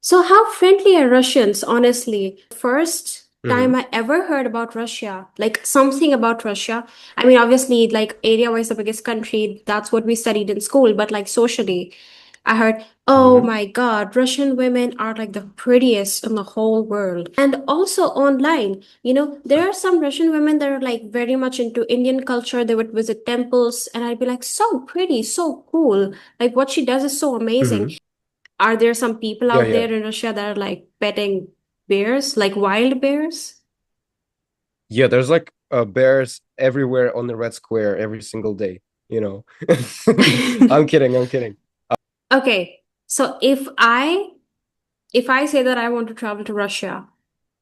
So how friendly are Russians, honestly? First time Hmm. I ever heard about Russia, like something about Russia. I mean, obviously, like area-wise, the biggest country, that's what we studied in school, but like socially, I heard, oh Hmm. my God, Russian women are like the prettiest in the whole world. And also online, there are some Russian women that are like very much into Indian culture. They would visit temples, and I'd be like, so pretty, so cool. Like what she does is so amazing. Hmm. Are there some people Yeah, out yeah. there in Russia that are like petting bears, like wild bears? Yeah, there's like bears everywhere on the Red Square every single day, you know. I'm kidding, I'm kidding. Okay, so if I say that I want to travel to Russia,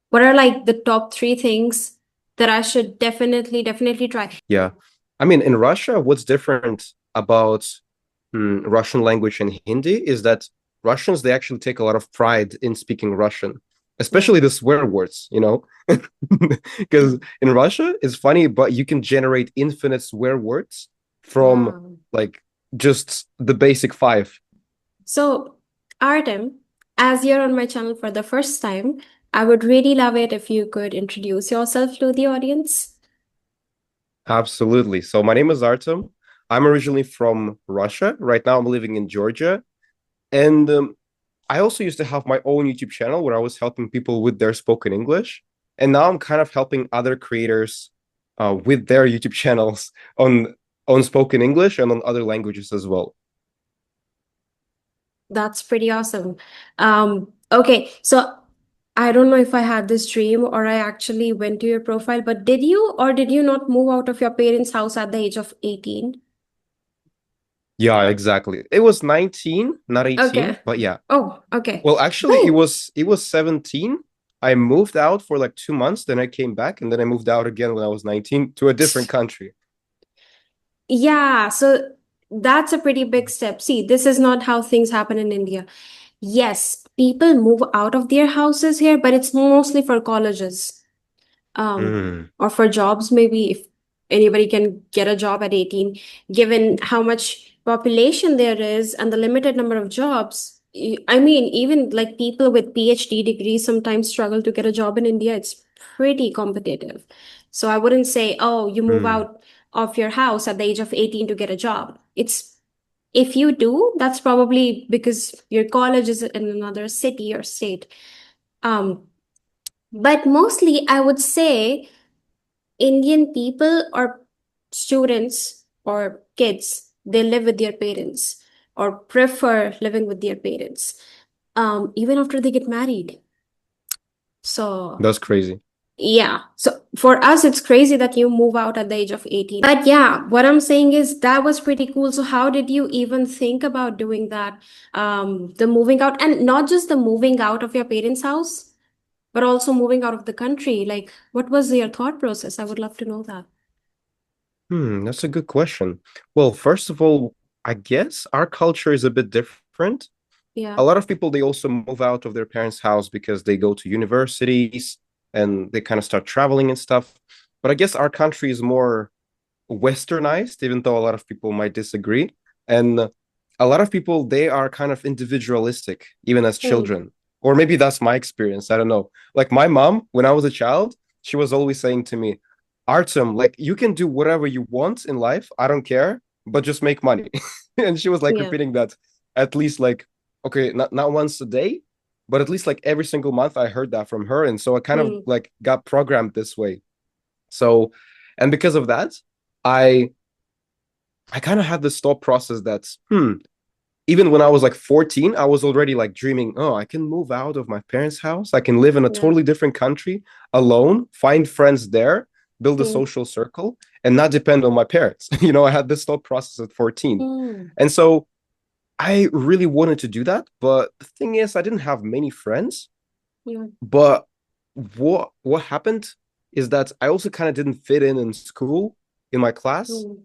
what are like the top three things that I should definitely try? Yeah. I mean, in Russia, what's different about Russian language and Hindi is that Russians, they actually take a lot of pride in speaking Russian, Yeah. especially the swear words, you know? Because in Russia, it's funny, but you can generate infinite swear words from Yeah. like just the basic five. So, Artem, as you're on my channel for the first time, I would really love it if you could introduce yourself to the audience. Absolutely. So my name is Artem. I'm originally from Russia. Right now, I'm living in Georgia. And I also used to have my own YouTube channel where I was helping people with their spoken English. And now I'm kind of helping other creators with their YouTube channels on spoken English and on other languages as well. That's pretty awesome. Okay, so I don't know if I had this dream or I actually went to your profile, but did you or did you not move out of your parents' house at the age of 18? Yeah, exactly. It was 19, not 18, Okay. but yeah. Oh, okay. Well, actually, it was 17. I moved out for like 2 months, then I came back, and then I moved out again when I was 19 to a different country. Yeah, so that's a pretty big step. See, this is not how things happen in India. Yes, people move out of their houses here, but it's mostly for colleges. Mm, Or for jobs, maybe if anybody can get a job at 18, given how much population there is and the limited number of jobs. I mean, even like people with PhD degrees sometimes struggle to get a job in India. It's pretty competitive. So I wouldn't say, oh, you move mm, out of your house at the age of 18 to get a job. It's if you do, that's probably because your college is in another city or state. Um, but mostly, I would say Indian people or students or kids, they live with their parents or prefer living with their parents, even after they get married. So, that's crazy. yeah. So for us, it's crazy that you move out at the age of 18. But yeah, what I'm saying is that was pretty cool. So how did you even think about doing that? The moving out and not just the moving out of your parents' house, but also moving out of the country. Like, what was your thought process? I would love to know that. That's a good question. Well, first of all, I guess our culture is a bit different. Yeah. A lot of people they also move out of their parents' house because they go to universities and they kind of start traveling and stuff. But I guess our country is more westernized, even though a lot of people might disagree. And a lot of people they are kind of individualistic, even as Hmm. children. Or maybe that's my experience. I don't know. Like my mom, when I was a child, she was always saying to me, Artem, like you can do whatever you want in life. I don't care, but just make money. And she was like Yeah. repeating that at least like, okay, not once a day, but at least like every single month I heard that from her. And so I kind of Hmm. like got programmed this way. So, and because of that, I I kind of had this thought process that, even when I was like 14, I was already like dreaming, oh, I can move out of my parents' house. I can live in a Yeah. totally different country alone, find friends there, build a Hmm. social circle, and not depend on my parents. I had this thought process at 14. Hmm. And so I really wanted to do that. But the thing is, I didn't have many friends. Yeah. But what happened is that I also kind of didn't fit in school in my class. Hmm.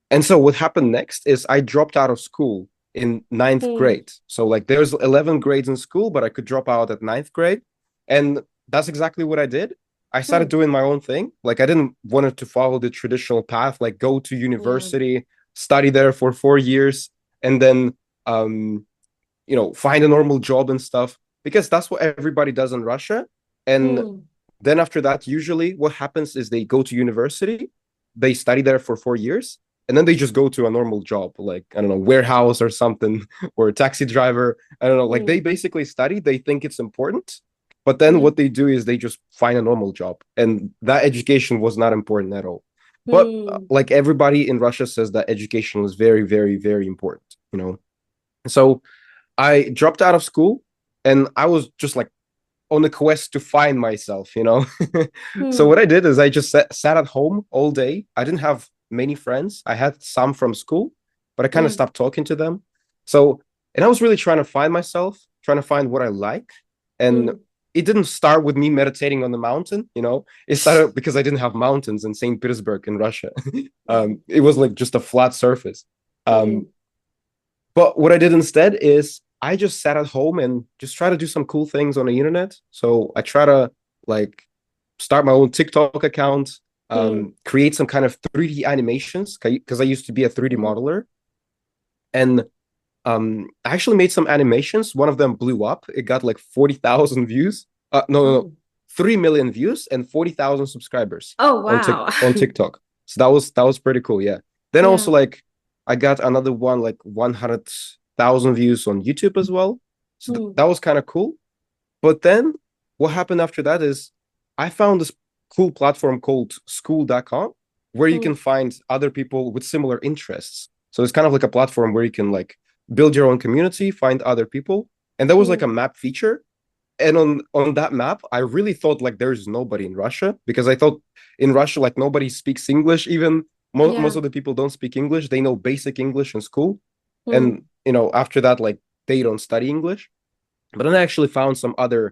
And so what happened next is I dropped out of school in ninth Hmm. grade. So like there's 11 grades in school, but I could drop out at ninth grade. And that's exactly what I did. I started Hmm. doing my own thing. Like I didn't want it to follow the traditional path, like go to Yeah. university, study there for 4 years, and then um find a normal job and stuff, because that's what everybody does in Russia. And Hmm. then after that, usually what happens is they go to university, they study there for 4 years, and then they just go to a normal job, like, I don't know, warehouse or something, or a taxi driver. I don't know. Like, they Hmm. basically study, they think it's important, but then Yeah. what they do is they just find a normal job. And that education was not important at all. But Hmm. like, everybody in Russia says that education is very, very, very important. So I dropped out of school, and I was just like on a quest to find myself. So Hmm. what I did is I just sat at home all day. I didn't have many friends. I had some from school, but I kind of Yeah. stopped talking to them. So, and I was really trying to find myself, trying to find what I like. And Hmm. it didn't start with me meditating on the mountain. It started because I didn't have mountains in St. Petersburg in Russia. It was like just a flat surface. Hmm. Um, but what I did instead is I just sat at home and just try to do some cool things on the internet. So I try to like start my own TikTok account, Hmm. create some kind of 3D animations because I used to be a 3D Hmm. modeler. And I actually made some animations. One of them blew up. It got like 40,000 views. No, no, no, Oh. 3 million views and 40,000 subscribers Oh, on wow. on TikTok. So that was pretty cool. Yeah. Then Yeah. also, like, I got another one like 100,000 views on YouTube as well. So Hmm. that was kind of cool. But then what happened after that is I found this cool platform called school.com, where you Hmm. can find other people with similar interests. So it's kind of like a platform where you can like build your own community, find other people. And there was like Hmm. a map feature. And on that map, I really thought like there's nobody in Russia, because I thought in Russia like nobody speaks English. Even most Yeah. of the people don't speak English. They know basic English in school, and Hmm. after that, like, they don't study English. But then I actually found some other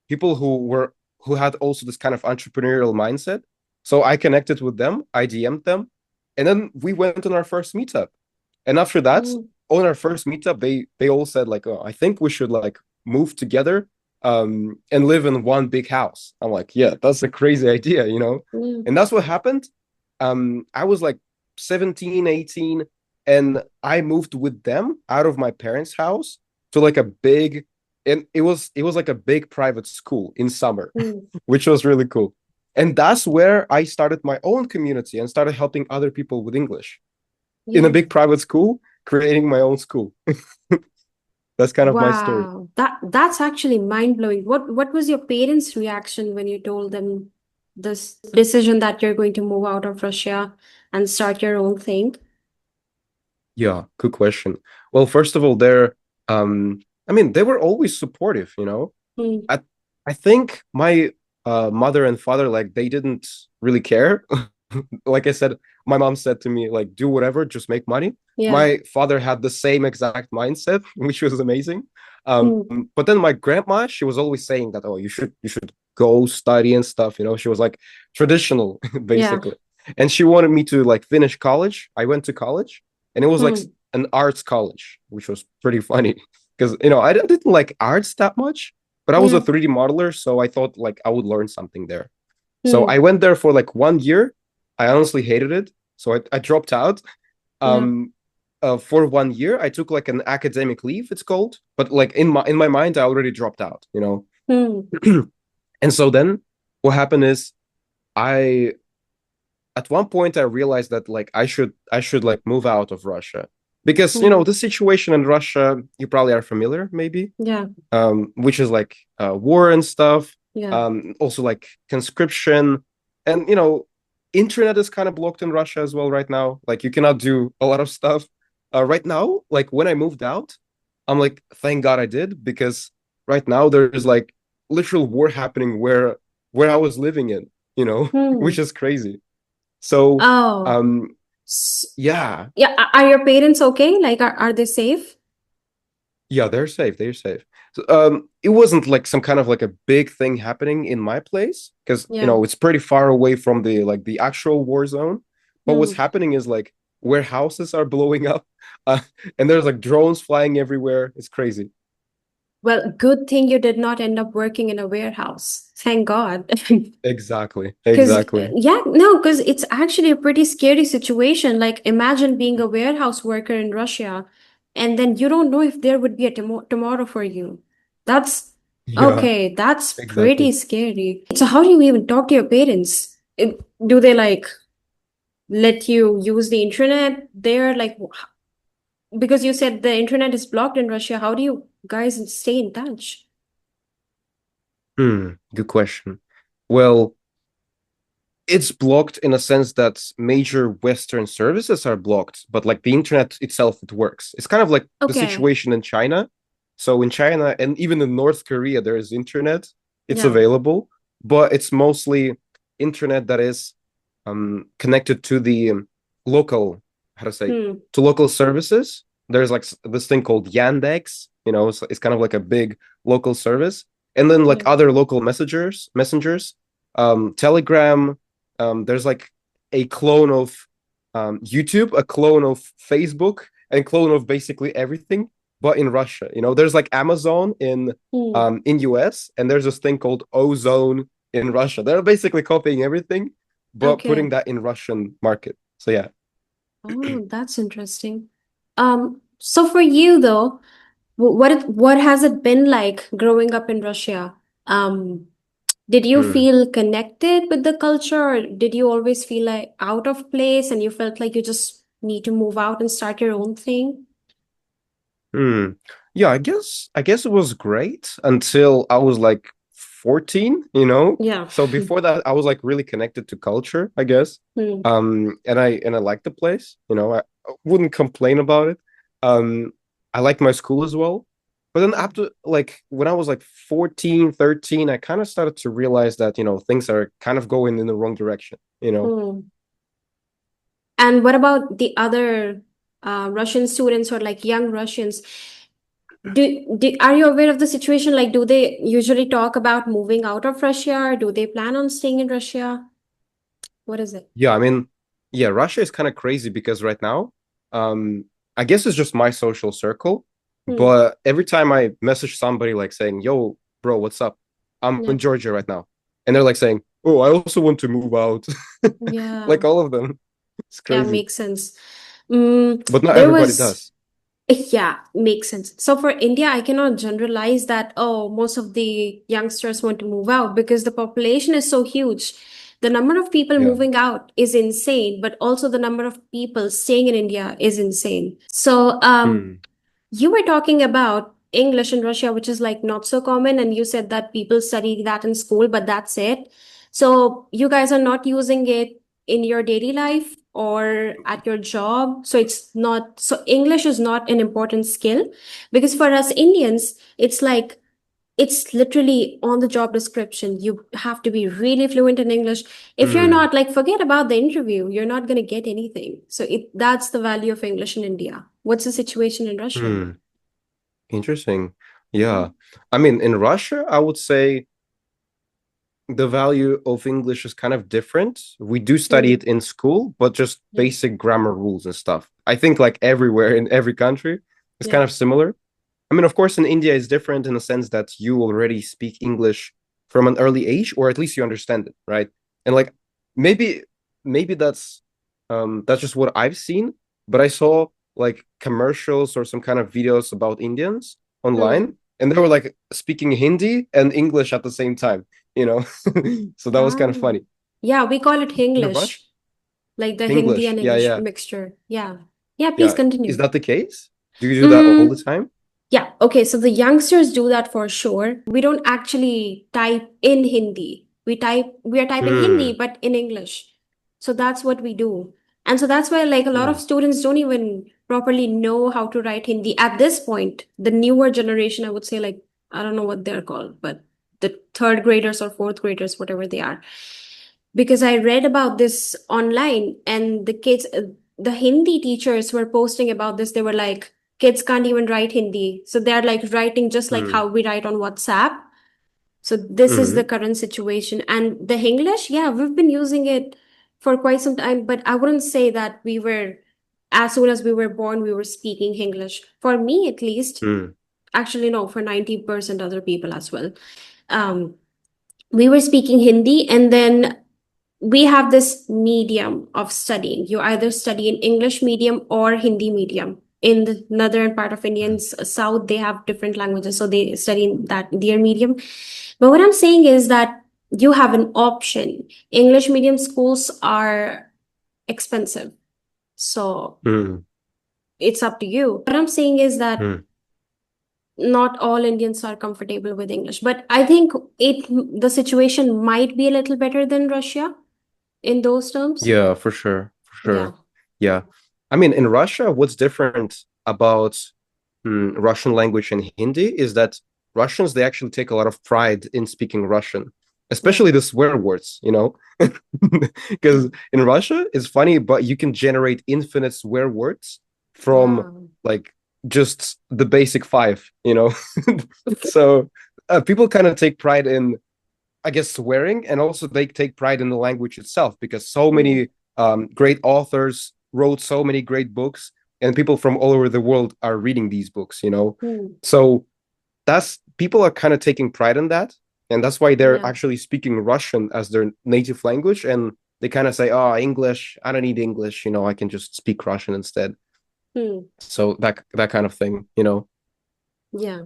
people who had also this kind of entrepreneurial mindset. So I connected with them, I DM'd them, and then we went on our first meetup. And after that, Hmm. on our first meetup, they all said like, "Oh, I think we should like move together and live in one big house." I'm like, "Yeah, that's a crazy idea." Hmm. And that's what happened. I was like 17, 18, and I moved with them out of my parents' house to like a big, and it was like a big private school in summer, Hmm. which was really cool. And that's where I started my own community and started helping other people with English in a Yeah. big private school, creating my own school. That's kind of my story. Wow. That's actually mind-blowing. What was your parents' reaction when you told them this decision that you're going to move out of Russia and start your own thing? Yeah, good question. Well, first of all, I mean, they were always supportive. Hmm. I I think my mother and father, like, they didn't really care. Like I said, my mom said to me, like, do whatever, just make money. Yeah. My father had the same exact mindset, which was amazing. Hmm. But then my grandma, she was always saying that, oh, you should go study and stuff. She was like traditional, Yeah. basically. And she wanted me to like finish college. I went to college, and it was like Hmm. an arts college, which was pretty funny because I didn't like arts that much, but I was a Yeah. 3D modeler, so I thought like I would learn something there. So Hmm. I went there for like 1 year. I honestly hated it, so I dropped out. Yeah. Um, for 1 year, I took like an academic leave, it's called, but like in my mind, I already dropped out. Hmm. And so then what happened is I at one point I realized that like I should like move out of Russia, because Hmm. the situation in Russia, you probably are familiar, maybe, Yeah. which is like war and stuff, Yeah. also like conscription, and internet is kind of blocked in Russia as well right now. Like, you cannot do a lot of stuff right now. Like, when I moved out, I'm like, thank God I did, because right now there's like literal war happening where I was living in, which Hmm. is crazy. So, Oh. um, S- yeah, Yeah. Are your parents okay? Like, are they safe? yeah, they're safe. They're safe. So, it wasn't like some kind of like a big thing happening in my place, because Yeah. it's pretty far away from the actual war zone. But what's Hmm. happening is like warehouses are blowing up, uh, and there's like drones flying everywhere. It's crazy. Well, good thing you did not end up working in a warehouse. Thank God. Exactly. Because, Exactly. yeah, no, because it's actually a pretty scary situation. Like, imagine being a warehouse worker in Russia. and then you don't know if there would be a tomorrow for you. That's Yeah, okay, that's pretty exactly. scary. So how do you even talk to your parents? Do they like let you use the internet there? Like, because you said the internet is blocked in Russia, how do you guys stay in touch? Good question. Well, it's blocked in a sense that major Western services are blocked, but like the internet itself, it works. It's kind of like the Okay. situation in China. So in China and even in North Korea, there is internet. It's Yeah. available, but it's mostly internet that is connected to the local, how to say, Hmm. to local services. There's like this thing called Yandex, it's kind of like a big local service. And then like Yeah. other local messengers, Telegram, there's like a clone of YouTube, a clone of Facebook, and clone of basically everything, but in Russia. There's like Amazon Hmm. in US, and there's this thing called Ozone in Russia. They're basically copying everything, but putting Okay. that in Russian market. So yeah. Oh, that's interesting. So for you though, what has it been like growing up in Russia? Um, did you Hmm. feel connected with the culture, or did you always feel like out of place and you felt like you just need to move out and start your own thing? Hmm. Yeah, I guess it was great until I was like 14. Yeah. So before that I was like really connected to culture, I guess. Hmm. And I liked the place, I wouldn't complain about it. I liked my school as well. But then after like when I was like 14, 13, I kind of started to realize that, things are kind of going in the wrong direction. Hmm. And what about the other Russian students or like young Russians? Are you aware of the situation? Like, do they usually talk about moving out of Russia? Or do they plan on staying in Russia? What is it? Yeah, I mean, yeah, Russia is kind of crazy because right now, um, I guess it's just my social circle, Hmm. but every time I message somebody like saying, "Yo, bro, what's up? I'm Yeah. in Georgia right now," and they're like saying, "Oh, I also want to move out," Yeah. like all of them. It's Yeah, crazy, makes sense. but not There everybody was, does. yeah, makes sense. So for India, I cannot generalize that, oh, most of the youngsters want to move out because the population is so huge. The number of people Yeah. moving out is insane, but also the number of people staying in India is insane. So, Hmm. you were talking about English in Russia, which is like not so common, and you said that people study that in school, but that's it. So you guys are not using it in your daily life or at your job. So it's not, so English is not an important skill because for us Indians, it's like, it's literally on the job description. You have to be really fluent in English. If you're Hmm. not, like, forget about the interview, you're not going to get anything. So that's the value of English in India. What's the situation in Russia? Hmm. Interesting. Yeah. I mean, in Russia, I would say the value of English is kind of different. We do study Hmm. it in school, but just Yeah. basic grammar rules and stuff. I think like everywhere in every country, it's kind Yeah. of similar. I mean, of course, in India, it's different in the sense that you already speak English from an early age, or at least you understand it, right? And like maybe, maybe that's just what I've seen, but I saw like commercials or some kind of videos about Indians Hmm. online, and they were like speaking Hindi and English at the same time, you know? So that was Ah. kind of funny. Yeah, we call it In Rush, Hinglish, like the Hindi English. and Yeah, English yeah, mixture. Yeah. Yeah, please yeah. Is continue. that the case? Do you do that all the Mm, time? yeah, okay, so the youngsters do that for sure. We don't actually type in Hindi. We are typing Hindi, Hmm. but in English. So that's what we do. And so that's why like a lot Hmm. of students don't even properly know how to write Hindi at this point. The newer generation, I would say, like, I don't know what they're called, but the third graders or fourth graders, whatever they are. Because I read about this online and the Hindi teachers were posting about this. They were like, kids can't even write Hindi. So they're like writing just like Hmm. how we write on WhatsApp. So this is the Hmm. current situation. And the English, yeah, we've been using it for quite some time, but I wouldn't say that as soon as we were born, we were speaking English. For me, at least, Hmm. actually, no, for 90% other people as well. Um, we were speaking Hindi, and then we have this medium of studying. You either study in English medium or Hindi medium. in the northern part of Indians south, they have different languages, so they study in that their medium. But what I'm saying is that you have an option. English medium schools are expensive, so Mm, it's up to you. What I'm saying is that mm. not all Indians are comfortable with English, but I think the situation might be a little better than Russia in those terms. Yeah, for sure. For Yeah. sure. Yeah. I mean, in Russia, what's different about Russian language and Hindi is that Russians, they actually take a lot of pride in speaking Russian, Yeah. especially the swear words, you know? Because in Russia, it's funny, but you can generate infinite swear words from Wow. like just the basic five, you know? So people kind of take pride in, I guess, swearing, and also they take pride in the language itself because so Hmm. many great authors wrote so many great books, and people from all over the world are reading these books, you know? Hmm. So that's people are kind of taking pride in that, and that's why they're Yeah. actually speaking Russian as their native language, and they kind of say, "Oh, English, I don't need English, you know, I can just speak Russian instead." Hmm. So that kind of thing, you know? Yeah.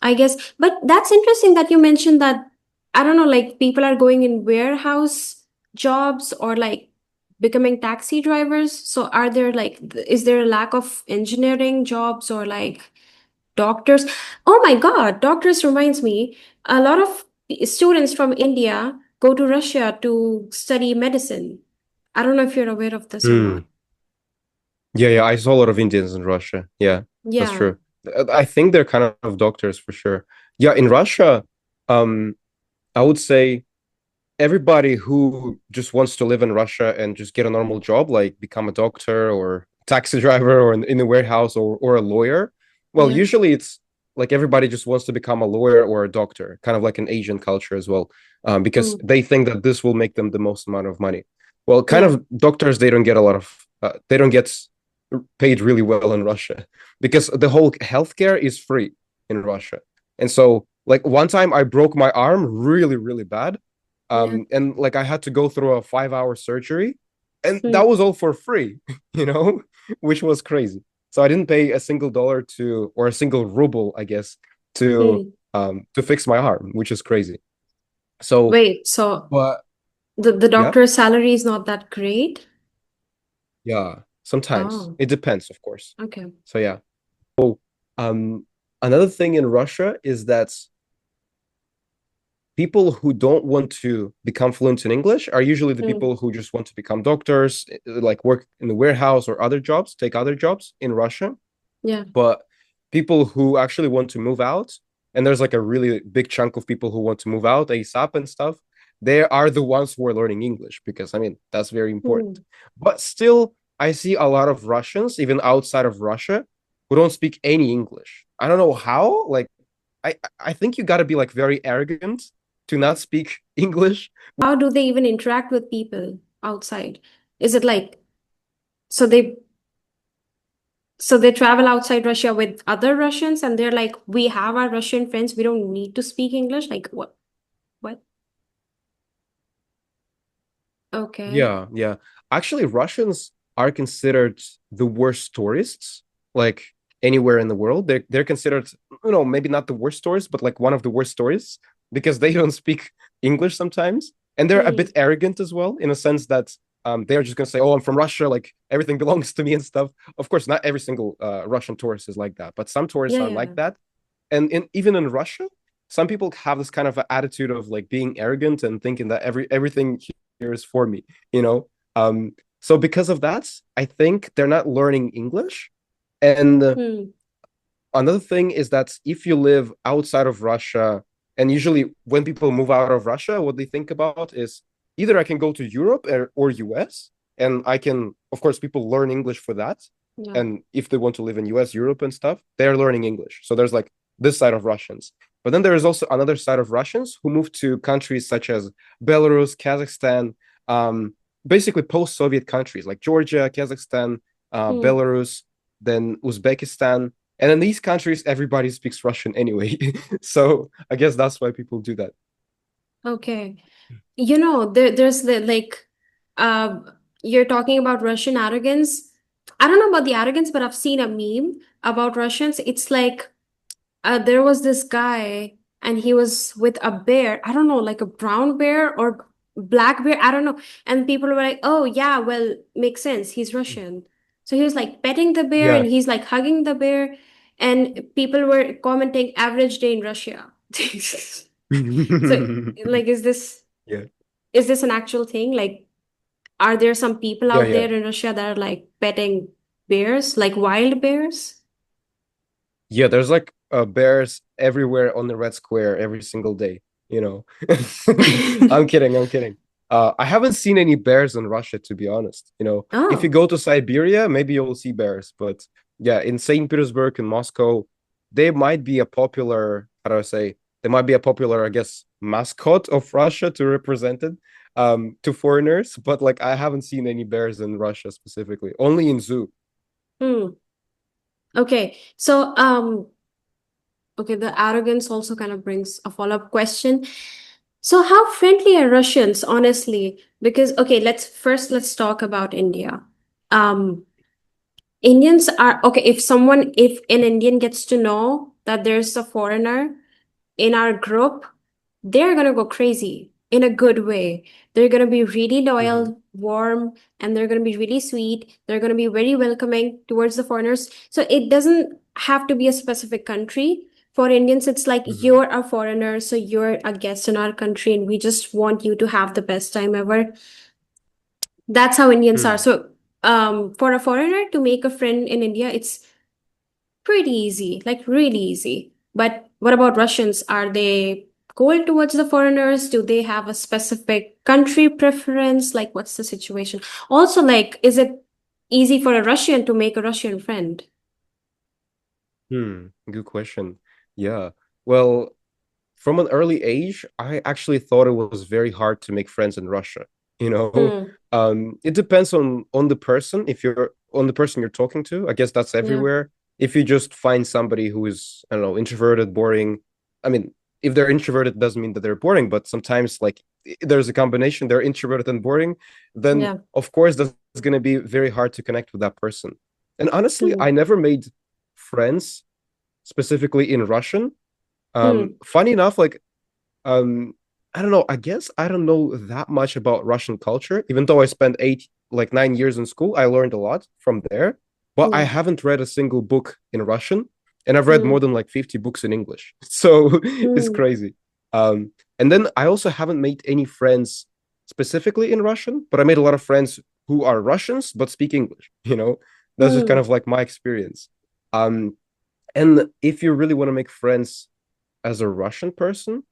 I guess, but that's interesting that you mentioned that, I don't know, like people are going in warehouse jobs or like becoming taxi drivers. So are there like, is there a lack of engineering jobs or like doctors? Oh my God, doctors reminds me, a lot of students from India go to Russia to study medicine. I don't know if you're aware of this or not. Hmm. Yeah, yeah, I saw a lot of Indians in Russia. Yeah, that's Yeah, true. I think they're kind of doctors for sure. Yeah, in Russia, um, I would say everybody who just wants to live in Russia and just get a normal job, like become a doctor or taxi driver or in a warehouse or a lawyer. Well, yeah. usually it's like everybody just wants to become a lawyer or a doctor, kind of like an Asian culture as well, because Mm, they think that this will make them the most amount of money. Well, kind yeah, of doctors, they don't get a lot of, they don't get paid really well in Russia because the whole healthcare is free in Russia. And so, like one time I broke my arm really, really bad, yeah. and like I had to go through a 5 hour surgery, and that Mm, was all for free, you know, which was crazy. So I didn't pay a single dollar to, or a single ruble, I guess, mm. to fix my arm, which is crazy. So, Wait, so but the yeah, doctor's salary is not that great? yeah, sometimes Oh, it depends, of course. okay. So yeah. Um, Another thing in Russia is that people who don't want to become fluent in English are usually the Mm, people who just want to become doctors, like work in the warehouse or other jobs, take other jobs in Russia. yeah. But people who actually want to move out, and there's like a really big chunk of people who want to move out ASAP and stuff, they are the ones who are learning English because, I mean, that's very important. Mm, But still, I see a lot of Russians, even outside of Russia, who don't speak any English. I don't know how. Like, I think you got to be like very arrogant to not speak English. how do they even interact with people outside? Is it like, so they travel outside Russia with other Russians and they're like, we have our Russian friends, we don't need to speak English? Like what? What? Okay. Yeah, yeah. Actually, Russians are considered the worst tourists, like anywhere in the world. They're considered, maybe not the worst tourists, but like one of the worst tourists because they don't speak English sometimes, and they're a bit Mm, arrogant as well, in a sense that they're just gonna say, "Oh, I'm from Russia, like everything belongs to me" and stuff. Of course, not every single Russian tourist is like that, but some tourists yeah, are like yeah. that. And even in Russia, some people have this kind of attitude of like being arrogant and thinking that everything here is for me, you know. So because of that, I think they're not learning English. And Mm, another thing is that if you live outside of Russia, and usually when people move out of Russia, what they think about is either I can go to Europe or US, and I can, of course, people learn English for that. yeah. And if they want to live in US, Europe, and stuff, they're learning English. So there's like this side of Russians. But then there is also another side of Russians who move to countries such as Belarus, Kazakhstan, um, basically post-Soviet countries like Georgia, Kazakhstan, Mm, Belarus, then Uzbekistan, and in these countries, everybody speaks Russian anyway. So I guess that's why people do that. okay. There's the like, uh, you're talking about Russian arrogance. I don't know about the arrogance, but I've seen a meme about Russians. It's like there was this guy and he was with a bear. I don't know, like a brown bear or black bear. I don't know. And people were like, oh, yeah, well, makes sense. He's Russian. So he was like petting the bear and Yeah. he's like hugging the bear. And people were commenting average day in Russia. So, like, Yeah. is this an actual thing? Like, are there some people Yeah, out yeah. there in Russia that are like petting bears, like wild bears? Yeah, there's like bears everywhere on the Red Square every single day, you know. I'm kidding, I'm kidding. I haven't seen any bears in Russia, to be honest. You know, if you Oh. go to Siberia, maybe you'll see bears. But yeah, in St. Petersburg and Moscow, they might be a popular, how do I say, they might be a popular, I guess, mascot of Russia to represent it to foreigners. But like I haven't seen any bears in Russia specifically, only in zoo. Hmm. Okay. So, okay, the arrogance also kind of brings a follow-up question. So, how friendly are Russians, honestly? Because, okay, let's talk about India. Um, Indians are okay. If an Indian gets to know that there's a foreigner in our group, they're gonna go crazy in a good way. They're gonna be really Mhm. loyal, warm, and they're gonna be really sweet. They're gonna be very welcoming towards the foreigners. So it doesn't have to be a specific country. For Indians, it's like Mhm. you're a foreigner, so you're a guest in our country, and we just want you to have the best time ever. That's how Indians are. Hmm. So, for a foreigner to make a friend in India, it's pretty easy, like really easy. But what about Russians? Are they cold towards the foreigners? Do they have a specific country preference? Like, what's the situation? Also, like, is it easy for a Russian to make a Russian friend? Good question. Yeah. Well, from an early age, I actually thought it was very hard to make friends in Russia. You know, Hmm. it depends on the person. If you're on the person you're talking to, I guess that's Yeah. everywhere. If you just find somebody who is, I don't know, introverted, boring. I mean, if they're introverted, doesn't mean that they're boring, but sometimes like there's a combination, they're introverted and boring, then Yeah. of course that's going to be very hard to connect with that person. And honestly, Hmm. I never made friends specifically in Russian. Hmm. Funny enough, like um, I don't know. I guess I don't know that much about Russian culture. Even though I spent 9 years in school, I learned a lot from there. But I Yeah. haven't read a single book in Russian, and I've read more Hmm. than like 50 books in English. So it's Hmm. crazy. And then I also haven't made any friends specifically in Russian, but I made a lot of friends who are Russians but speak English. That's just kind Hmm. of like my experience. Um, and if you really want to make friends as a Russian person,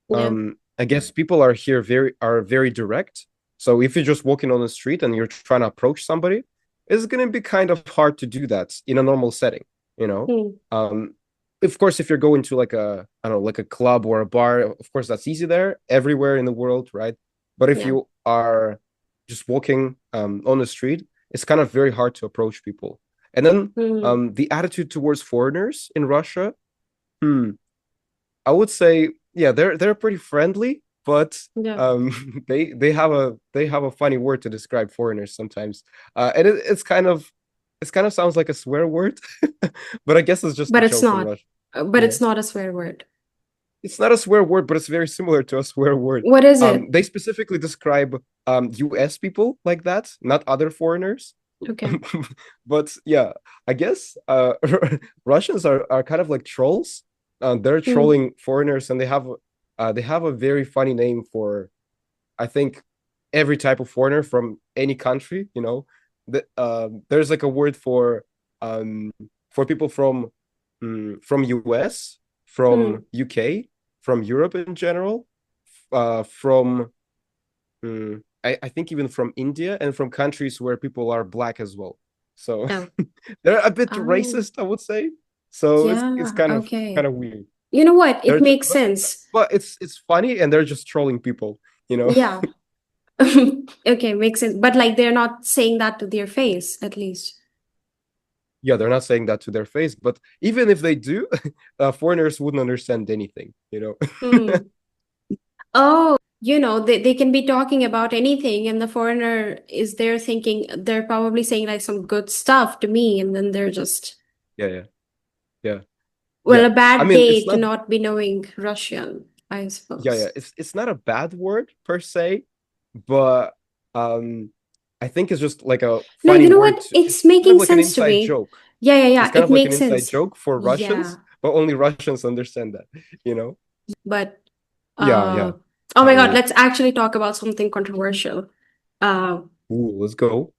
Yeah. I guess people are very direct. So if you're just walking on the street and you're trying to approach somebody, it's gonna be kind of hard to do that in a normal setting, you know. Hmm. Um, of course, if you're going to like I don't know, like a club or a bar, of course that's easy there, everywhere in the world, right? But if Yeah. you are just walking on the street, it's kind of very hard to approach people. And then Hmm. the attitude towards foreigners in Russia, hmm, I would say, yeah, they're pretty friendly, but Yeah. they have a funny word to describe foreigners sometimes, and it's kind of sounds like a swear word, but I guess it's just a But it's joke in not. Russian. But Yeah, it's not a swear word. it's not a swear word, but it's very similar to a swear word. What is it? They specifically describe U.S. people like that, not other foreigners. Okay. But yeah, I guess Russians are kind of like trolls. They're Hmm. trolling foreigners, and they have a very funny name for, I think, every type of foreigner from any country. There's like a word um for people from US, Hmm. from UK, from Europe in general, from I think even from India and from countries where people are black as well. So Oh. they're a bit Oh. racist, I would say. So it's Yeah, kind okay. of weird. You know what? It They're makes but, sense. but it's funny and they're just trolling people, you know. Yeah. Okay, makes sense. But like they're not saying that to their face, at least. Yeah, they're not saying that to their face, but even if they do, foreigners wouldn't understand anything, you know. Hmm. Oh. they can be talking about anything, and the foreigner is there thinking they're probably saying like some good stuff to me, and then they're just, Yeah, yeah, yeah, well, yeah. a I bad mean, day it's to not. not be knowing Russian, I Yeah, yeah. suppose. It's not a bad word per se, but I think it's just like a No, funny you know word. what? It's it's kind of making like an sense to inside me. joke. Yeah, yeah, It's yeah, kind it of like an makes inside sense. joke for Yeah, Russians, but only Russians understand that, you know? but Yeah, uh yeah, oh my God, totally. let's actually talk about something controversial. uh Ooh, let's go.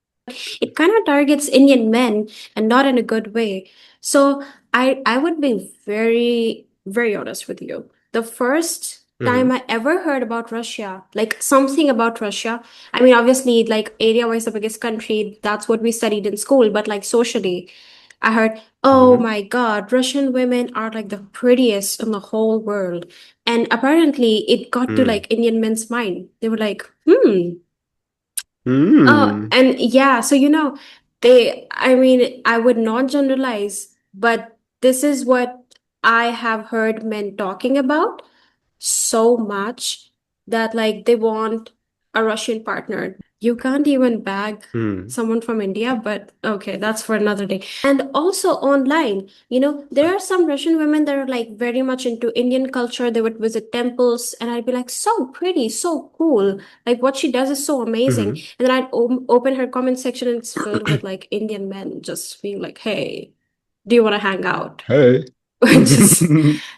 it kind of targets Indian men, and not in a good way. So I would be very, very honest with you. The first Mm-hmm. time I ever heard about Russia, like something about Russia, I mean, obviously, like area-wise, the biggest country, that's what we studied in school, but like socially, I heard, oh Mm-hmm. my God, Russian women are like the prettiest in the whole world. And apparently, it got to Mm. like Indian men's mind. They were like, hmm. Mm. And yeah, so I mean, I would not generalize, but this is what I have heard men talking about so much, that like they want a Russian partner. You can't even bag Mm. someone from India, but okay, that's for another day. And also online, there are some Russian women that are like very much into Indian culture. They would visit temples, and I'd be like, so pretty, so cool. Like what she does is so amazing. Mm-hmm. And then I'd open her comment section, and it's filled with like Indian men just being like, hey, do you want to hang out? Hey. Just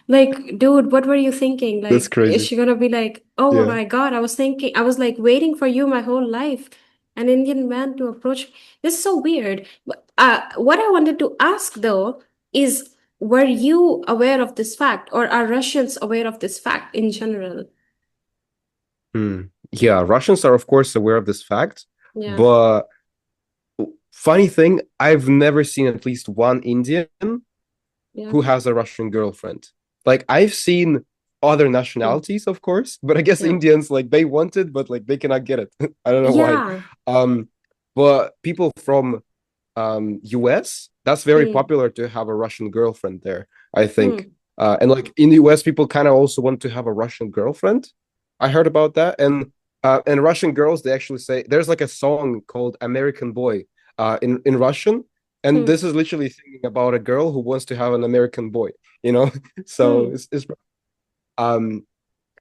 like, dude, what were you thinking? That's Like, is crazy. she gonna be like, oh Yeah. my God, I was like waiting for you my whole life, an Indian man to approach. This is so weird. What I wanted to ask though is, were you aware of this fact, or are Russians aware of this fact in general? Mm. Yeah, Russians are of course aware of this fact, Yeah, but funny thing, I've never seen at least one Indian yeah, who has a Russian girlfriend. Like I've seen other mm, nationalities, of course, but I guess yeah, Indians like they want it, but like they cannot get it. I don't know why. yeah, Um, but people from US, that's very mm, popular to have a Russian girlfriend there, I think. mm, And like in the US, people kind of also want to have a Russian girlfriend. I heard about that. And Russian girls, they actually say there's like a song called American Boy in Russian. And mm, this is literally thinking about a girl who wants to have an American boy, you know? So mm, it's um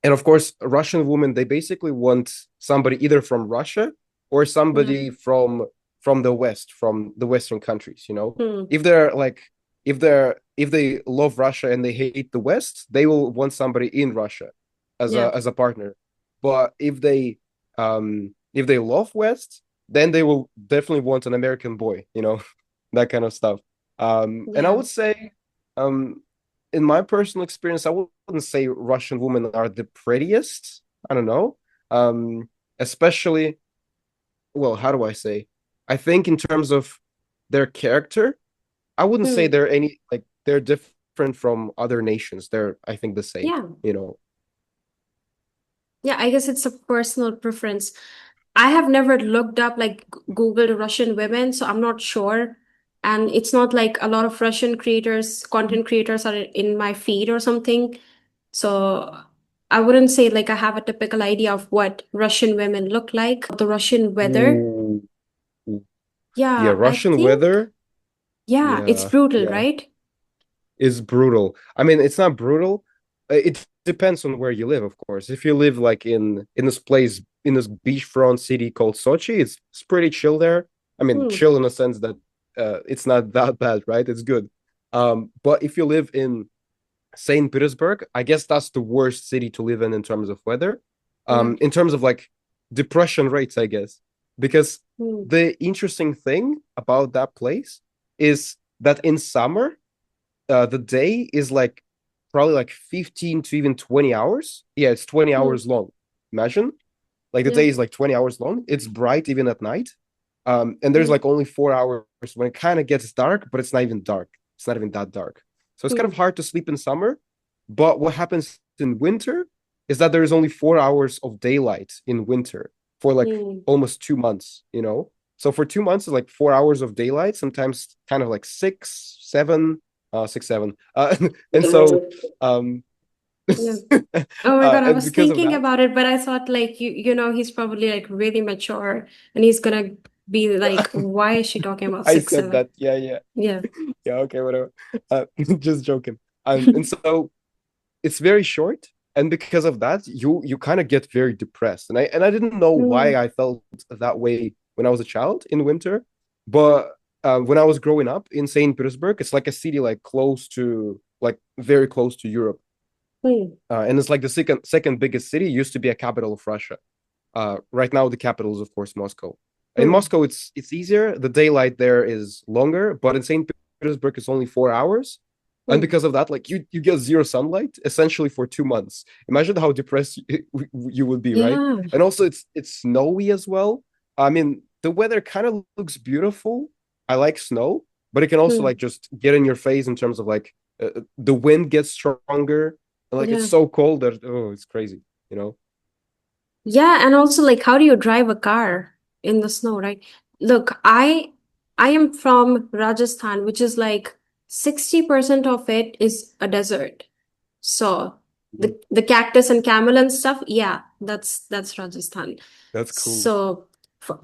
and of course, Russian women, they basically want somebody either from Russia or yeah, somebody from the West, from the Western countries, you know. mm, If they're like if they love Russia and they hate the West, they will want somebody in Russia yeah, as a partner. But if they love West, then they will definitely want an American boy, you know, that kind of stuff. And I yeah, would say um in my personal experience, I wouldn't say Russian women are the prettiest. I don't know. Especially, well, how do I say? I think in terms of their character, I wouldn't say mm, they're any like they're different from other nations. They're, I think, the same, yeah. you know. Yeah, I guess it's a personal preference. I have never looked up, like Googled Russian women, so I'm not sure. And it's not like a lot of Russian creators, content creators are in my feed or something. So I wouldn't say like I have a typical idea of what Russian women look like, the Russian weather. Ooh, yeah, Yeah, I Russian think, weather. yeah, it's Yeah, brutal, yeah. right? Is brutal. I mean, it's not brutal. It depends on where you live, of course. If you live like in this place in this beachfront city called Sochi, it's pretty chill there. I mean, Hmm, chill in the sense that it's not that bad, right? It's good. But if you live in Saint Petersburg, I guess that's the worst city to live in terms of weather. yeah. In terms of like depression rates, I guess, because Hmm, the interesting thing about that place is that in summer the day is like probably like 15 to even 20 hours. Yeah, it's 20 hmm, hours long. Imagine like the yeah, day is like 20 hours long. It's bright even at night. And there's yeah. like only 4 hours when it kind of gets dark, but it's not even dark. It's not even that dark. So it's kind of Hmm, hard to sleep in summer. But what happens in winter is that there's only 4 hours of daylight in winter for like hmm. almost 2 months, you know? So for 2 months, it's like 4 hours of daylight, sometimes kind of like six, seven, 6, 7. And so, um, Yeah. Oh my God, I And was because of thinking that, about it, but I thought like he's probably like really mature and he's gonna be like, why is she talking about I six, said seven? that. Yeah, yeah, Yeah. yeah. Okay, whatever. Just joking. And so it's very short, and because of that, you kind of get very depressed. And I didn't know why Mm, I felt that way when I was a child in winter, but when I was growing up in Saint Petersburg, it's like a city like close to like very close to Europe, mm, and it's like the second biggest city. It used to be a capital of Russia. Right now, the capital is of course Moscow. In mm, Moscow, it's easier. The daylight there is longer, but in Saint Petersburg, it's only 4 hours. And mm. because of that, like you get zero sunlight essentially for 2 months. Imagine how depressed you would be, right? Yeah. And also, it's snowy as well. I mean, the weather kind of looks beautiful. I like snow, but it can also Mm, like just get in your face in terms of like the wind gets stronger. And, like it's yeah. so cold that it's crazy, you know? Yeah, and also like how do you drive a car in the snow, right? Look, I am from Rajasthan, which is like 60% of it is a desert. So Mhm. the cactus and camel and stuff, yeah, that's Rajasthan. That's cool. So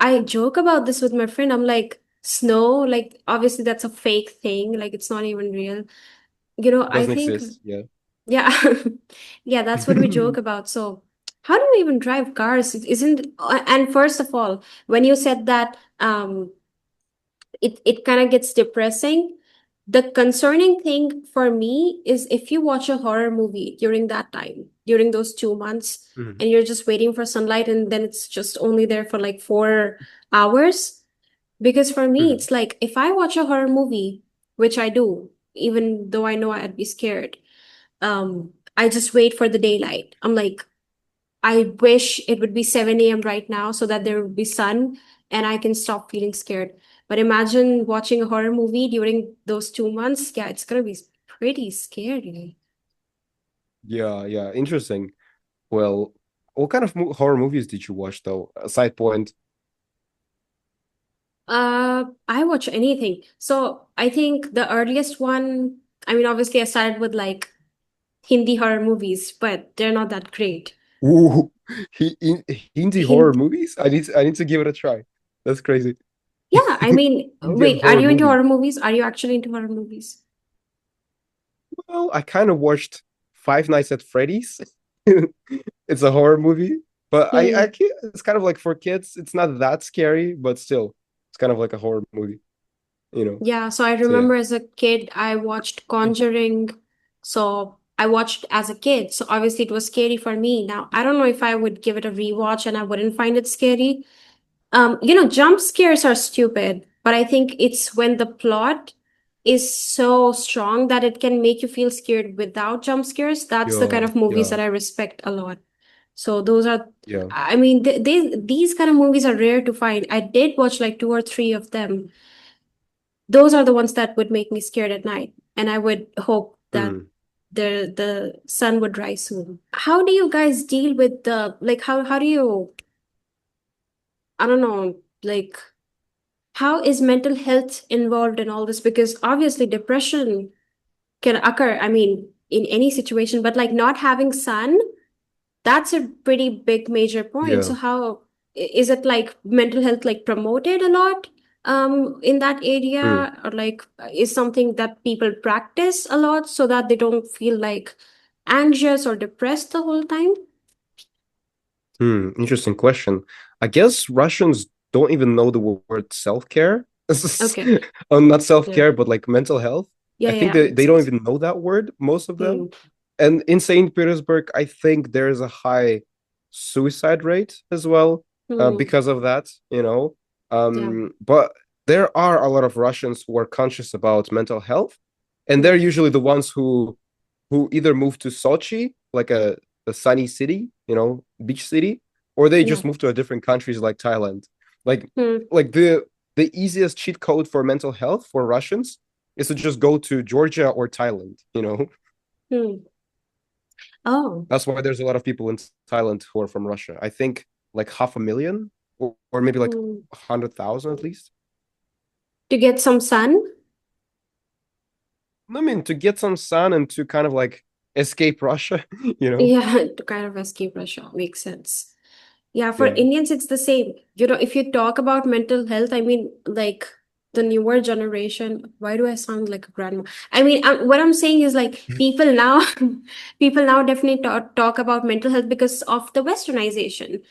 I joke about this with my friend. I'm like, snow, like obviously that's a fake thing, like it's not even real. I Doesn't think, exist. Yeah. yeah, yeah, that's what we joke about. So how do you even drive cars? It isn't, and first of all, when you said that, it kind of gets depressing. The concerning thing for me is if you watch a horror movie during that time, during those 2 months, Mhm. and you're just waiting for sunlight and then it's just only there for like 4 hours. Because for me, Mhm. it's like if I watch a horror movie, which I do, even though I know I'd be scared, I just wait for the daylight. I'm like, I wish it would be 7 a.m. right now so that there would be sun and I can stop feeling scared. But imagine watching a horror movie during those 2 months. Yeah, it's gonna be pretty scary. Yeah, yeah. Interesting. Well, what kind of horror movies did you watch though? A side point. I watch anything. So I think the earliest one, I mean, obviously I started with like Hindi horror movies, but they're not that great. Ooh, Hindi horror Hindi. movies? I need to give it a try. That's crazy. Yeah, I mean, Indian wait, are horror you into movie. horror movies? Are you actually into horror movies? Well, I kind of watched Five Nights at Freddy's. It's a horror movie, but I Hmm. can't, it's kind of like for kids. It's not that scary, but still, it's kind of like a horror movie, you know. Yeah, so I So yeah. remember as a kid, I watched Conjuring. So I watched as a kid. So obviously it was scary for me. Now, I don't know if I would give it a rewatch and I wouldn't find it scary. Jump scares are stupid, but I think it's when the plot is so strong that it can make you feel scared without jump scares. That's the kind Yeah, of movies yeah, that I respect a lot. So those are, yeah. I mean, these kind of movies are rare to find. I did watch like two or three of them. Those are the ones that would make me scared at night, and I would hope that Mm. the sun would rise soon. How do you guys deal with the like how do you, I don't know, like how is mental health involved in all this? Because obviously depression can occur, I mean, in any situation, but like not having sun, that's a pretty big major point. Yeah. So how is it like mental health like promoted a lot in that Mm. area, or like is something that people practice a lot so that they don't feel like anxious or depressed the whole time? Interesting question. I guess Russians don't even know the word self-care. Okay. Not Yeah. self-care, but like mental health. Yeah, I yeah, think yeah, they makes don't sense. even know that word, most of them. Hmm. And in St. Petersburg, I think there is a high suicide rate as well, Hmm. because of that, you know. Yeah. But there are a lot of Russians who are conscious about mental health, and they're Hmm. usually the ones who either move to Sochi, like a sunny city, beach city, or they Yeah. just move to a different countries like Thailand. Like Hmm. like the easiest cheat code for mental health for Russians is to just go to Georgia or Thailand. Hmm. Oh. That's why there's a lot of people in Thailand who are from Russia. I think like 500,000 or maybe like Hmm. 100,000 at least. To get some sun? I mean, to get some sun and to kind of like escape Russia, you know? Yeah, to kind of escape Russia. Makes sense. Yeah, for Yeah. Indians, it's the same. If you talk about mental health, I mean, like the newer generation, why do I sound like a grandma? I mean, what I'm saying is like people now, people now definitely talk about mental health because of the westernization.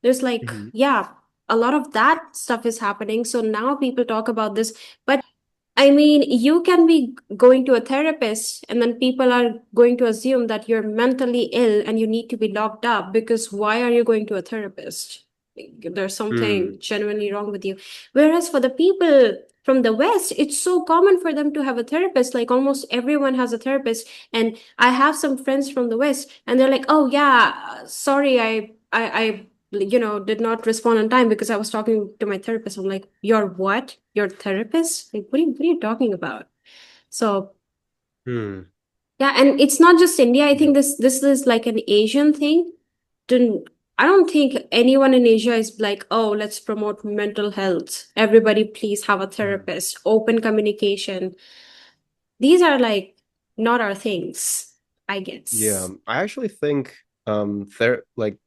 There's like, Mhm. yeah, a lot of that stuff is happening. So now people talk about this. But I mean, you can be going to a therapist, and then people are going to assume that you're mentally ill and you need to be locked up because why are you going to a therapist? There's something Mm. genuinely wrong with you. Whereas for the people from the West, it's so common for them to have a therapist. Like almost everyone has a therapist. And I have some friends from the West, and they're like, "Oh yeah, sorry, I did not respond on time because I was talking to my therapist." I'm like, "Your what? Your therapist? Like, what are you talking about?" So Mm. yeah, and it's not just India. I Yeah. think this is like an Asian thing. Didn't I don't think anyone in Asia is like, "Oh, let's promote mental health. Everybody please have a Mm. therapist. Open communication." These are like not our things, I Yeah, guess. I actually think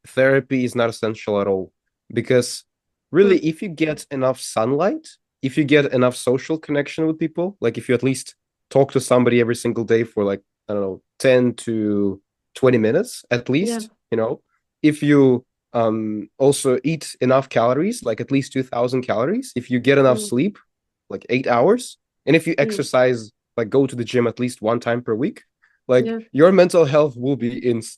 therapy is not essential at all because really Hmm. if you get enough sunlight, if you get enough social connection with people, like if you at least talk to somebody every single day for like I don't know 10 to 20 minutes at Yeah. least, if you also eat enough calories, like at least 2000 calories, if you get enough Mm, sleep, like 8 hours, and if you mm, exercise, like go to the gym at least one time per week, like yeah. your mental health will be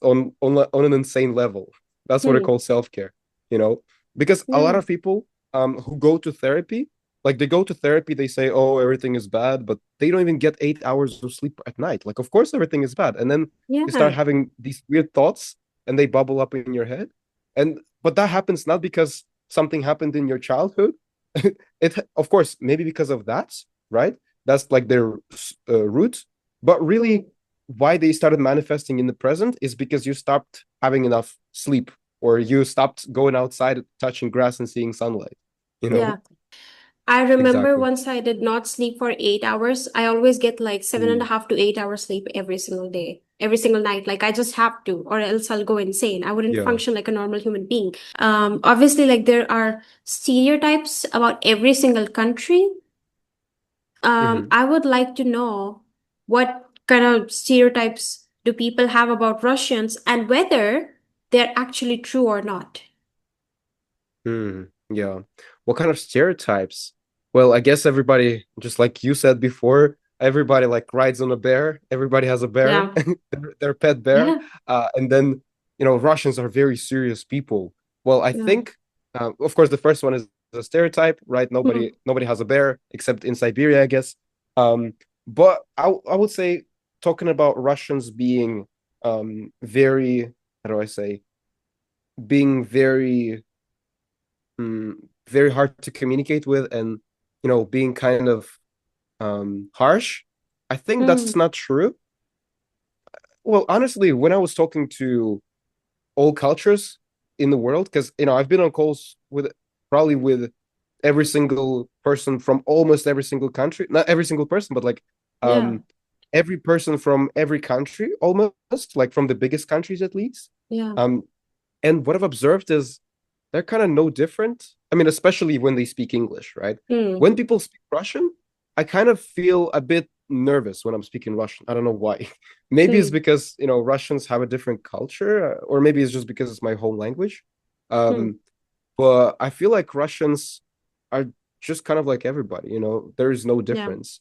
on an insane level. That's what I Hmm. call self-care, you know? Because a lot Yeah. of people who go to therapy, like they go to therapy, they say, "Oh, everything is bad," but they don't even get 8 hours of sleep at night. Like, of course everything is bad. And then you start Yeah. having these weird thoughts and they bubble up in your head. And but that happens not because something happened in your childhood. It of course maybe because of that, right? That's like their root, but Hmm. really why they started manifesting in the present is because you stopped having enough sleep or you stopped going outside touching grass and seeing sunlight, you Yeah. know? I remember Exactly. once I did not sleep for 8 hours. I always get like seven and a Mm. half to 8 hours sleep every single day, every single night. Like I just have to, or else I'll go insane. I wouldn't Yeah. function like a normal human being. Obviously, like there are stereotypes about every single country. Hmm. I would like to know what kind of stereotypes do people have about Russians and whether they're actually true or not. Mm. Yeah. What kind of stereotypes? Well, I guess everybody, just like you said before, everybody like rides on a bear. Everybody has a bear, Yeah. their pet bear. Yeah. And then, Russians are very serious people. Well, I Yeah. think, of course, the first one is a stereotype, right? Hmm. Nobody has a bear except in Siberia, I guess. Um, but I would say talking about Russians being very, how do I say, being mm, very hard to communicate with and being kind of harsh. I think Hmm. that's not true. Well, honestly, when I was talking to all cultures in the world, because I've been on calls with probably with every single person from almost every single country, not every single person, but like Yeah. um every person from every country almost, like from the biggest countries at least. Yeah. um and what I've observed is they're kind of no different. I mean, especially when they speak English, right? Hmm. When people speak Russian, I kind of feel a bit nervous when I'm speaking Russian. I don't know why. Maybe it's Hmm. because, Russians have a different culture, or maybe it's just because it's my home language. Hmm. Um, but I feel like Russians are just kind of like everybody, there is no Yeah. difference.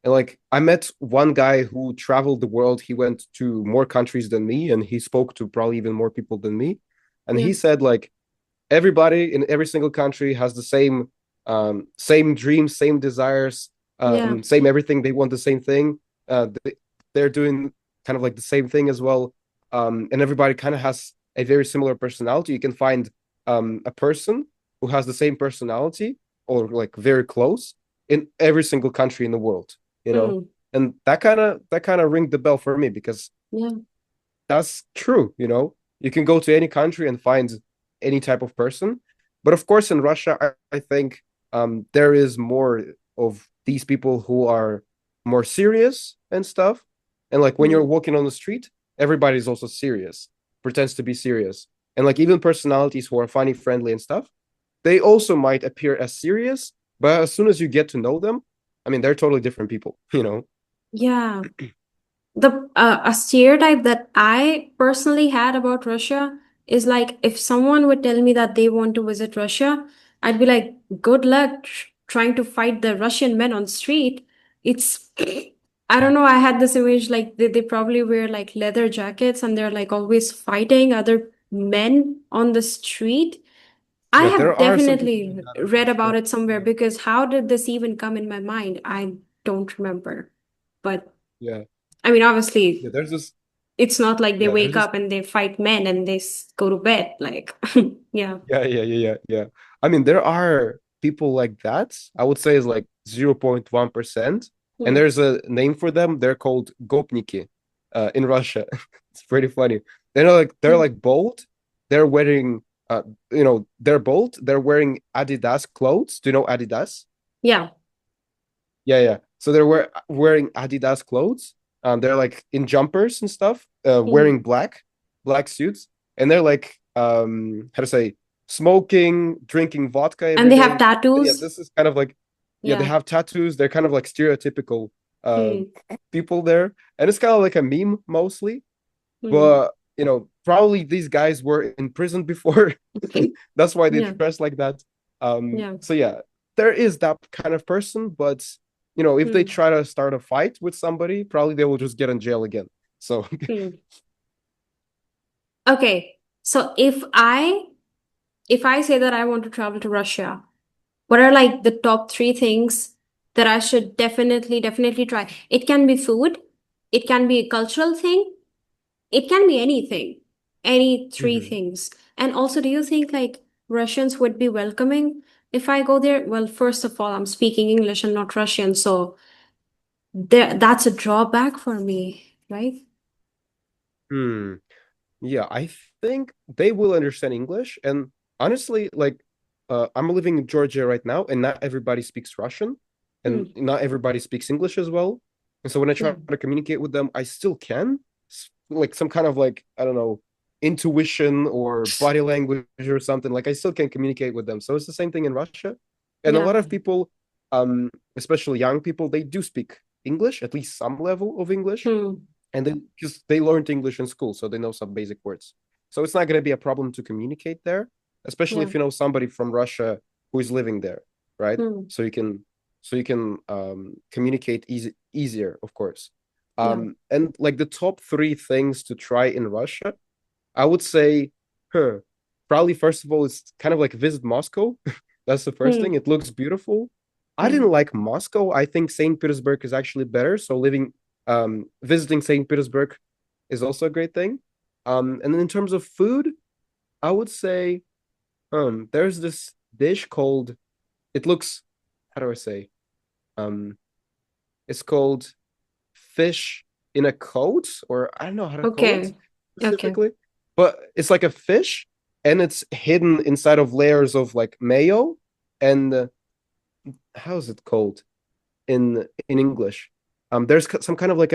And like I met one guy who traveled the world. He went to more countries than me, and he spoke to probably even more people than me. And Yeah. he said like everybody in every single country has the same dreams, same desires, Yeah. same everything. They want the same thing. They're doing kind of like the same thing as well. And everybody kind of has a very similar personality. You can find a person who has the same personality or like very close in every single country in the world, you know. Hmm. And that kind of ring the bell for me because Yeah. that's true, You can go to any country and find any type of person. But of course, in Russia, I think there is more of these people who are more serious and stuff. And like when you're Hmm. walking on the street, everybody's also serious, pretends to be serious. And like even personalities who are funny, friendly, and stuff, they also might appear as serious, but as soon as you get to know them, I mean, they're totally different people, you know? Yeah. The a stereotype that I personally had about Russia is like if someone would tell me that they want to visit Russia, I'd be like, good luck trying to fight the Russian men on street. It's I don't know, I had this image like they probably wear like leather jackets and they're like always fighting other men on the street. I Yeah, there have are some people like definitely that in read about Russia. it somewhere Yeah, because how did this even come in my mind? I don't remember. But yeah, I mean, obviously, yeah. There's this, it's not like they yeah, there's wake this up and they fight men and they go to bed. Like, yeah. Yeah, yeah, yeah, yeah, yeah. I mean, there are people like that. I would say is like 0.1%. And Hmm. there's a name for them. They're called gopniki in Russia. It's pretty funny. They're like bold. They're wearing they're bold. They're wearing Adidas clothes. Do you know Adidas? Yeah. Yeah, yeah. So they're wearing Adidas clothes. They're like in jumpers and stuff, Hmm. wearing black suits, and they're like how to say smoking, drinking vodka And every they have day. And yeah, tattoos. this is kind of like yeah, they Yeah. have tattoos. They're kind of like stereotypical uh Hmm. people there, and it's kind of like a meme mostly. Hmm. But probably these guys were in prison before. That's why they Yeah. dress like that. Yeah. So yeah, there is that kind of person, but if they Hmm. try to start a fight with somebody, probably they will just get in jail again. So Hmm. Okay. So if I say that I want to travel to Russia, what are like the top three things that I should definitely try? It can be food, it can be a cultural thing, it can be anything, any three Mhm. things. And also, do you think like Russians would be welcoming if I go there? Well, first of all, I'm speaking English and not Russian, so that's a drawback for me, right? Hmm. Yeah, I think they will understand English. And honestly, like, I'm living in Georgia right now, and not everybody speaks Russian, and Hmm. not everybody speaks English as well. And so when I try Yeah. to communicate with them, I still can, like some kind of like, I don't know, intuition or body language or something. Like I still can communicate with them. So it's the same thing in Russia. And a Yeah. lot of people, especially young people, they do speak English, at least some level of English, Hmm. and then because they learned English in school, so they know some basic words. So it's not going to be a problem to communicate there, especially Yeah. if you know somebody from Russia who is living there, right? Hmm. So you can communicate easier, of course. Yeah. And like the top three things to try in Russia, I would say, huh, probably first of all, it's kind of like visit Moscow. That's the first thing. Hmm. It looks beautiful. I Hmm. didn't like Moscow. I think St. Petersburg is actually better. So visiting St. Petersburg is also a great thing. And then in terms of food, I would say, there's this dish called, it looks, how do I say? Um, it's called fish in a coat, or I don't know how to call it Okay. Okay. specifically, but it's like a fish and it's hidden inside of layers of like mayo and how is it called in English? There's some kind of like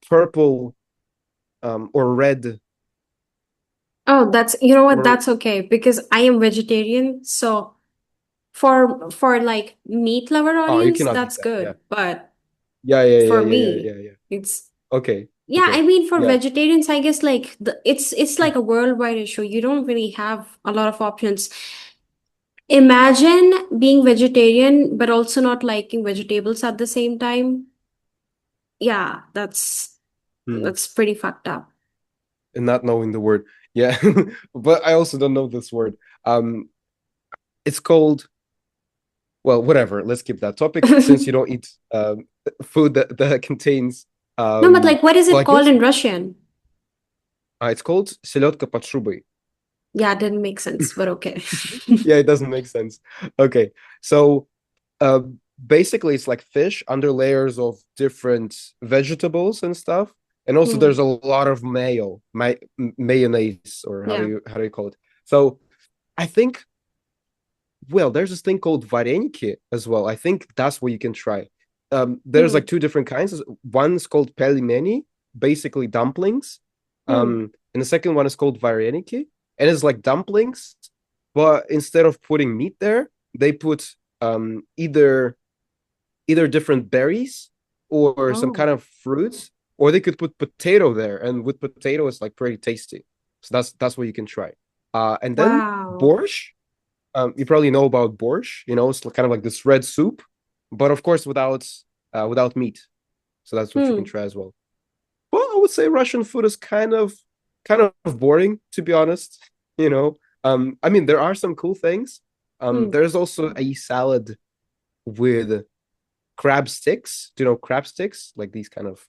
purple or red Oh, that's, you know what? or That's okay because I am vegetarian. So for like meat lover oh, you audience, cannot eat that's that. Yeah. good. But Yeah, yeah, yeah, for yeah, yeah, me, yeah, yeah. it's Okay. yeah, Okay. I mean for Yeah. vegetarians, I guess like it's like a worldwide issue. You don't really have a lot of options. Imagine being vegetarian but also not liking vegetables at the same time. Yeah, Hmm. that's pretty fucked up. And not knowing the word. Yeah. But I also don't know this word. It's called, well, whatever. Let's keep that topic since you don't eat food that contains No, but like what is well, it I called guess in Russian? it's called селедка под шубой. Yeah, it didn't make sense, but okay. Yeah, it doesn't make sense. Okay. So uh basically it's like fish under layers of different vegetables and stuff. And also Hmm. there's a lot of mayonnaise, or how do Yeah. you call it? So I think, well, there's this thing called vareniki as well. I think that's what you can try. There's Hmm. like two different kinds. One's called pelimeni, basically dumplings. Hmm. And the second one is called vareniki, and it's like dumplings, but instead of putting meat there, they put either different berries or some Oh, kind of fruits, or they could put potato there, and with potato, it's like pretty tasty. So that's what you can try. And then wow. borscht. You probably know about borscht. You know, it's kind of like this red soup, but of course without meat. So that's what you can Hmm. try as well. Well, I would say Russian food is kind of boring, to be honest. You know, I mean, there are some cool things. Hmm. There's also a salad with crab sticks. Do you know crab sticks? Like these kind of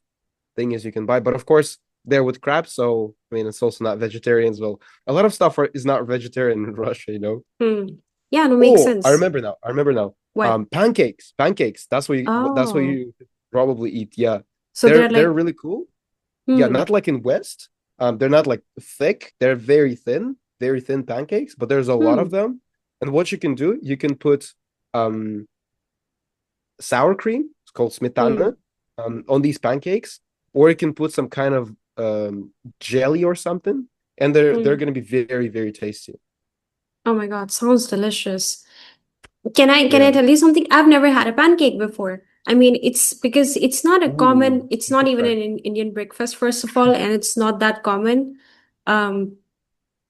things you can buy. But of course, they're with crabs, so I mean, it's also not vegetarian as well. A lot of stuff is not vegetarian in Russia, you know. Hmm. Yeah, no, makes Oh, I sense. remember now. I remember now. What? Pancakes, pancakes. That's what Oh, you probably eat. Yeah, so they're they're they're like, really cool. Yeah, hmm. not like in West. They're not like thick. They're very thin pancakes, but there's a lot of Hmm. them. And what you can do, you can put um sour cream, it's called smetana, Hmm. on these pancakes, or you can put some kind of jelly or something, and they're Hmm. gonna be very, very tasty. Oh my God, sounds delicious. Can I Yeah. tell you something? I've never had a pancake before. I mean, it's because it's not a common, Ooh, it's you not should even try. an Indian breakfast, first of all, and it's not that common. Um,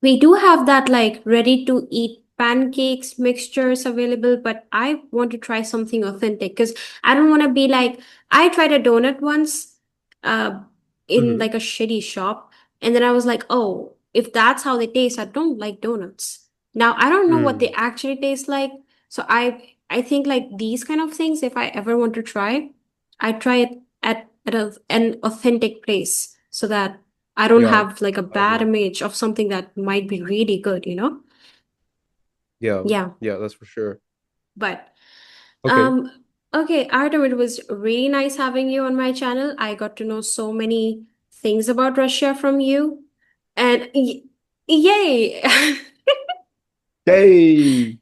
We do have that like ready to eat pancakes mixtures available, but I want to try something authentic because I don't want to be like I tried a donut once uh in Hmm. like a shitty shop, and then I was like, "Oh, if that's how they taste, I don't like donuts." Now, I don't know what they Mm. actually taste like, so I think like these kind of things if I ever want to try, I try it at an authentic place so that I don't Yeah, have like a I bad agree. image of something that might be really good, you know? Yeah, Yeah. yeah, that's for sure. But Okay. okay, Artem, it was really nice having you on my channel. I got to know so many things about Russia from you. And yay! Yay!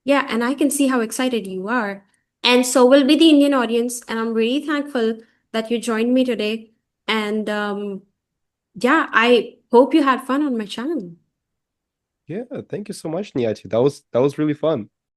Yeah, and I can see how excited you are. And so will be the Indian audience. And I'm really thankful that you joined me today. And yeah, I hope you had fun on my channel. Yeah, thank you so much, Niyati. That was really fun.